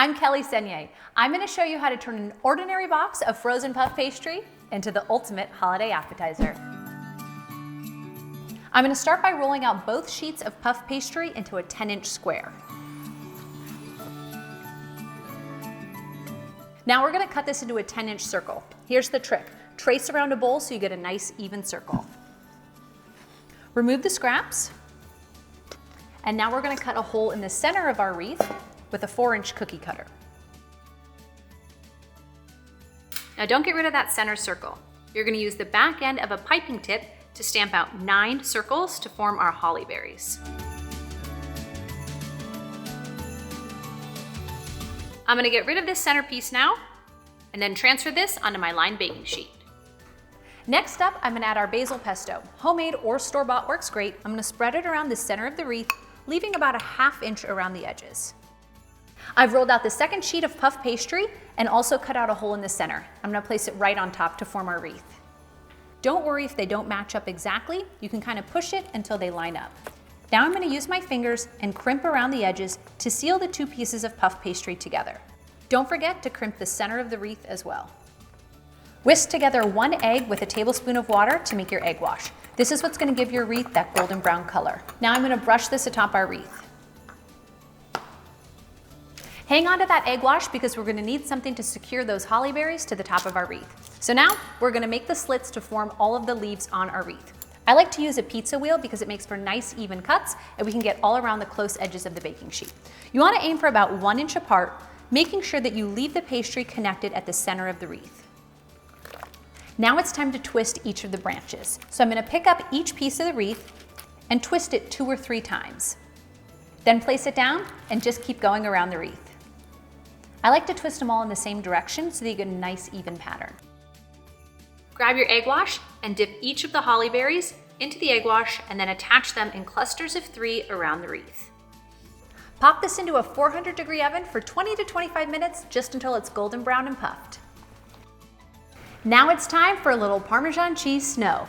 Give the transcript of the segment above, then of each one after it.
I'm Kelly Senier. I'm going to show you how to turn an ordinary box of frozen puff pastry into the ultimate holiday appetizer. I'm going to start by rolling out both sheets of puff pastry into a 10-inch square. Now we're going to cut this into a 10-inch circle. Here's the trick. Trace around a bowl so you get a nice even circle. Remove the scraps. And now we're going to cut a hole in the center of our wreath with a 4-inch cookie cutter. Now don't get rid of that center circle. You're going to use the back end of a piping tip to stamp out 9 circles to form our holly berries. I'm going to get rid of this center piece now and then transfer this onto my lined baking sheet. Next up, I'm going to add our basil pesto. Homemade or store-bought works great. I'm going to spread it around the center of the wreath, leaving about a 1/2 inch around the edges. I've rolled out the second sheet of puff pastry and also cut out a hole in the center. I'm going to place it right on top to form our wreath. Don't worry if they don't match up exactly. You can kind of push it until they line up. Now I'm going to use my fingers and crimp around the edges to seal the 2 pieces of puff pastry together. Don't forget to crimp the center of the wreath as well. Whisk together 1 egg with a tablespoon of water to make your egg wash. This is what's going to give your wreath that golden brown color. Now I'm going to brush this atop our wreath. Hang on to that egg wash because we're going to need something to secure those holly berries to the top of our wreath. So now we're going to make the slits to form all of the leaves on our wreath. I like to use a pizza wheel because it makes for nice even cuts and we can get all around the close edges of the baking sheet. You want to aim for about 1 inch apart, making sure that you leave the pastry connected at the center of the wreath. Now it's time to twist each of the branches. So I'm going to pick up each piece of the wreath and twist it 2 or 3 times. Then place it down and just keep going around the wreath. I like to twist them all in the same direction so that you get a nice even pattern. Grab your egg wash and dip each of the holly berries into the egg wash and then attach them in clusters of 3 around the wreath. Pop this into a 400-degree oven for 20 to 25 minutes just until it's golden brown and puffed. Now it's time for a little Parmesan cheese snow.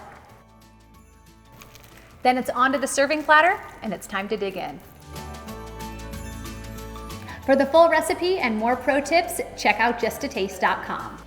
Then it's onto the serving platter and it's time to dig in. For the full recipe and more pro tips, check out justataste.com.